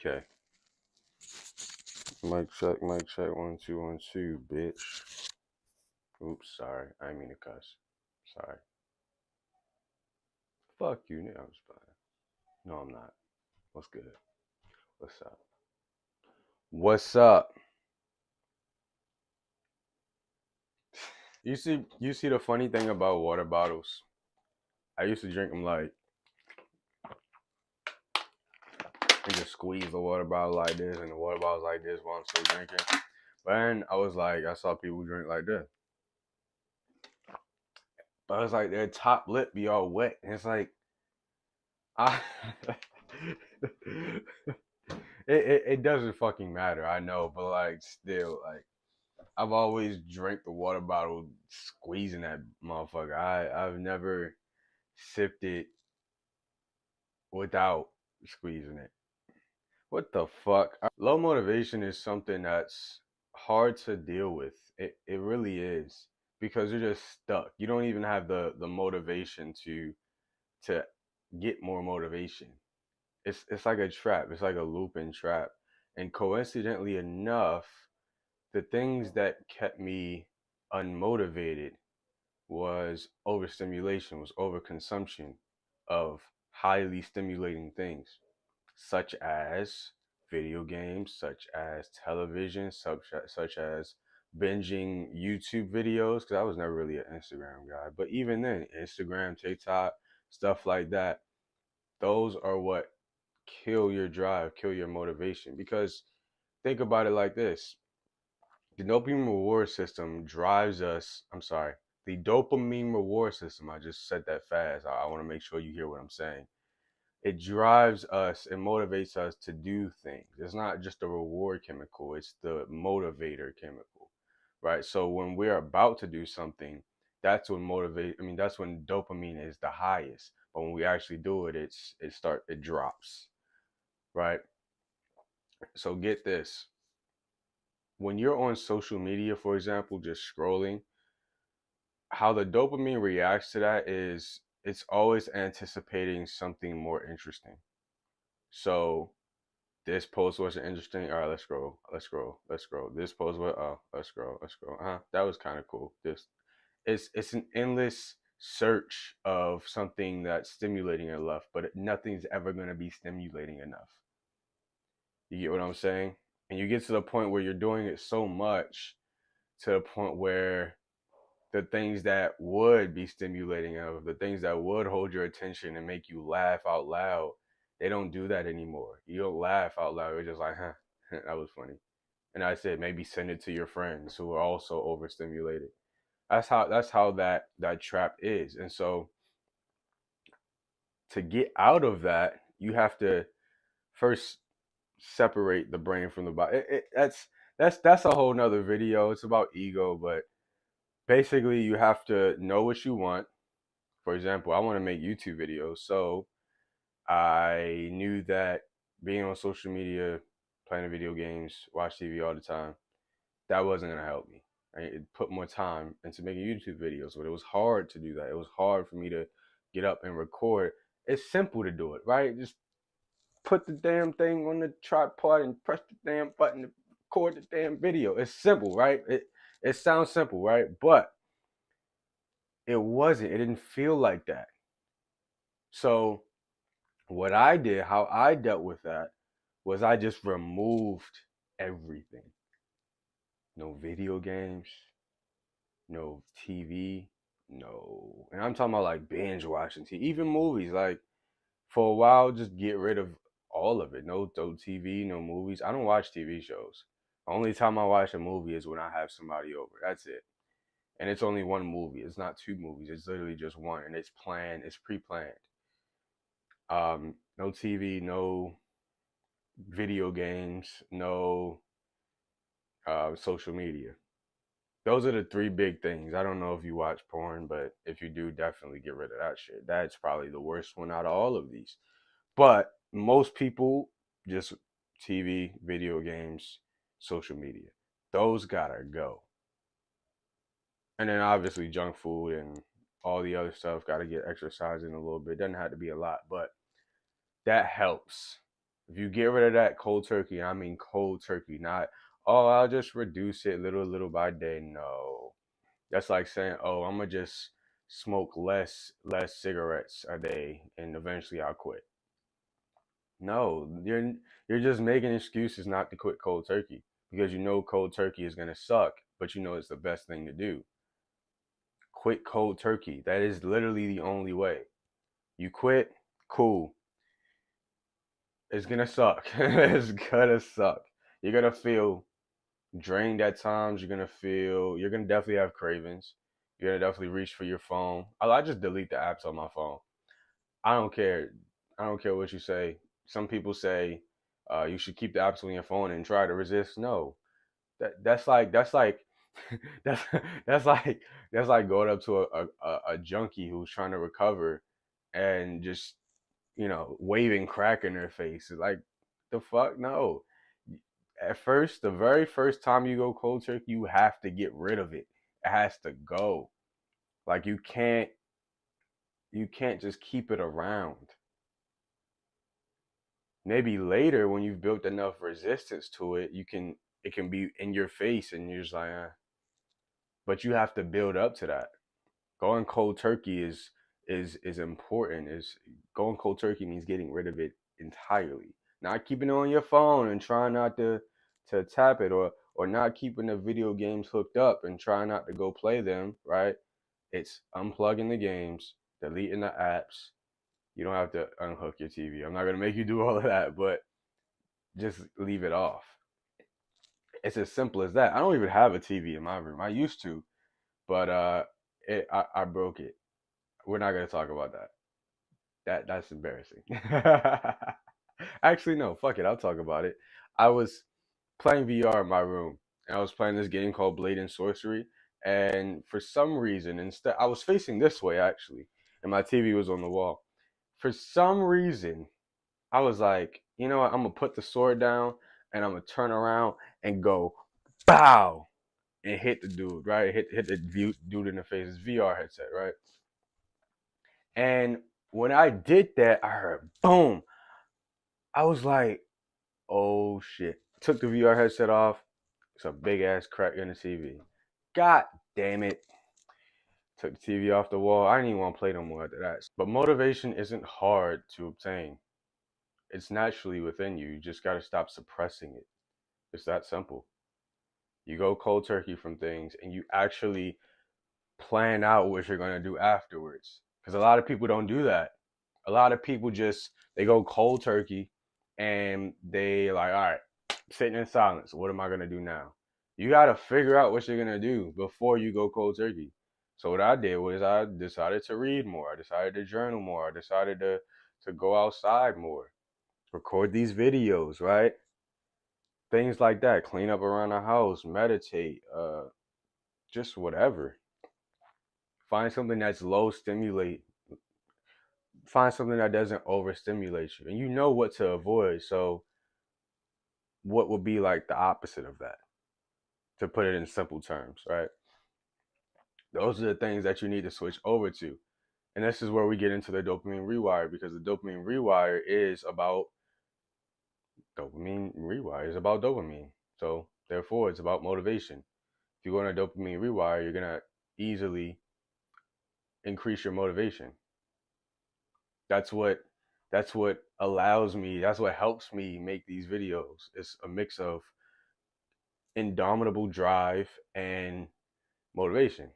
Okay. Mic check, 1 2 1 2, bitch. Oops, sorry. I didn't mean to cuss. Sorry. Fuck you, nigga. I'm just playing. No, I'm not. What's good? What's up? What's up? You see the funny thing about water bottles? I used to drink them like and just squeeze the water bottle like this and the water bottle's like this while I'm still drinking. But then I was like, I saw people drink like this. But it's like their top lip be all wet. And it's like I it doesn't fucking matter, I know, but like still, like I've always drank the water bottle squeezing that motherfucker. I've never sipped it without squeezing it. What the fuck? Low motivation is something that's hard to deal with. It really is because you're just stuck. You don't even have the motivation to get more motivation. It's like a trap. It's like a looping trap. And coincidentally enough, the things that kept me unmotivated was overstimulation, was overconsumption of highly stimulating things, such as video games, such as television, such as binging YouTube videos, because I was never really an Instagram guy. But even then, Instagram, TikTok, stuff like that, those are what kill your drive, kill your motivation. Because think about it like this: the dopamine reward system drives us. I'm sorry, the dopamine reward system. I just said that fast. I want to make sure you hear what I'm saying. It drives us, it motivates us to do things. It's not just a reward chemical, it's the motivator chemical, right? So when we're about to do something, that's when that's when dopamine is the highest. But when we actually do it, it drops, right? So get this. When you're on social media, for example, just scrolling, how the dopamine reacts to that is it's always anticipating something more interesting. So this post wasn't interesting. All right, let's scroll. Let's scroll. Let's scroll. This post was let's scroll. Let's scroll. That was kind of cool. This it's an endless search of something that's stimulating enough, but nothing's ever gonna be stimulating enough. You get what I'm saying? And you get to the point where you're doing it so much to the point where the things that would be stimulating of the things that would hold your attention and make you laugh out loud, they don't do that anymore. You don't laugh out loud. You're just like, huh, that was funny. And I said maybe send it to your friends who are also overstimulated. That's how that trap is. And so to get out of that, you have to first separate the brain from the body. That's a whole nother video. It's about ego, but basically you have to know what you want. For example, I want to make YouTube videos, so I knew that being on social media, playing video games, watch TV all the time, that wasn't gonna help me. Right? It put more time into making YouTube videos, but it was hard to do that. It was hard for me to get up and record. It's simple to do it, right? Just put the damn thing on the tripod and press the damn button to record the damn video. It's simple, right? It sounds simple, right? But it wasn't. It didn't feel like that. So what I did, how I dealt with that, was I just removed everything. No video games, no TV, no. And I'm talking about like binge watching TV, even movies. Like for a while, just get rid of all of it. No TV, no movies. I don't watch TV shows. The only time I watch a movie is when I have somebody over. That's it. And it's only one movie. It's not two movies. It's literally just one, and it's planned. It's pre-planned. No TV, no video games, no social media. Those are the three big things. I don't know if you watch porn, but if you do, definitely get rid of that shit. That's probably the worst one out of all of these. But most people just TV, video games, social media. Those gotta go. And then obviously junk food and all the other stuff. Gotta get exercising a little bit. Doesn't have to be a lot, but that helps. If you get rid of that cold turkey, I mean cold turkey, not, oh, I'll just reduce it little by day. No. That's like saying, oh, I'm gonna just smoke less cigarettes a day and eventually I'll quit. No, you're just making excuses not to quit cold turkey because you know cold turkey is gonna suck, but you know it's the best thing to do. Quit cold turkey. That is literally the only way. You quit, cool. It's gonna suck. It's gonna suck. You're gonna feel drained at times. You're gonna definitely have cravings. You're gonna definitely reach for your phone. I just delete the apps on my phone. I don't care. I don't care what you say. Some people say you should keep the apps on your phone and try to resist. No, that's like that's that's like that's like going up to a junkie who's trying to recover and just waving crack in their face. It's like, the fuck, no. At first, the very first time you go cold turkey, you have to get rid of it. It has to go. Like you can't just keep it around. Maybe later when you've built enough resistance to it, it can be in your face and you're just like, but you have to build up to that. Going cold turkey is important. Is Going cold turkey means getting rid of it entirely. Not keeping it on your phone and trying not to tap it, or not keeping the video games hooked up and trying not to go play them, right? It's unplugging the games, deleting the apps. You don't have to unhook your TV. I'm not gonna make you do all of that, but just leave it off. It's as simple as that. I don't even have a TV in my room. I used to, but I broke it. We're not gonna talk about that. That's embarrassing. Actually, no, fuck it. I'll talk about it. I was playing VR in my room, and I was playing this game called Blade and Sorcery. And for some reason, instead, I was facing this way actually, and my TV was on the wall. For some reason, I was like, you know what? I'm gonna put the sword down, and I'm gonna turn around and go, bow, and hit the dude, right? Hit the dude in the face. His VR headset, right? And when I did that, I heard boom. I was like, oh shit. Took the VR headset off. It's a big ass crack in the TV. God damn it. Took the TV off the wall. I didn't even want to play no more after that. But motivation isn't hard to obtain. It's naturally within you. You just got to stop suppressing it. It's that simple. You go cold turkey from things and you actually plan out what you're going to do afterwards. Because a lot of people don't do that. A lot of people they go cold turkey and they like, all right, sitting in silence. What am I going to do now? You got to figure out what you're going to do before you go cold turkey. So what I did was I decided to read more. I decided to journal more. I decided to go outside more, record these videos, right? Things like that. Clean up around the house, meditate, just whatever. Find something that's low stimulate. Find something that doesn't overstimulate you, and you know what to avoid. So, what would be like the opposite of that? To put it in simple terms, right? Those are the things that you need to switch over to. And this is where we get into the dopamine rewire, because the dopamine rewire is about dopamine. So, therefore, it's about motivation. If you go on a dopamine rewire, you're going to easily increase your motivation. That's what allows me, that's what helps me make these videos. It's a mix of indomitable drive and motivation.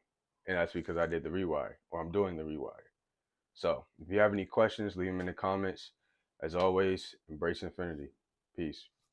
And that's because I did the rewire, or I'm doing the rewire. So if you have any questions, leave them in the comments. As always, embrace infinity. Peace.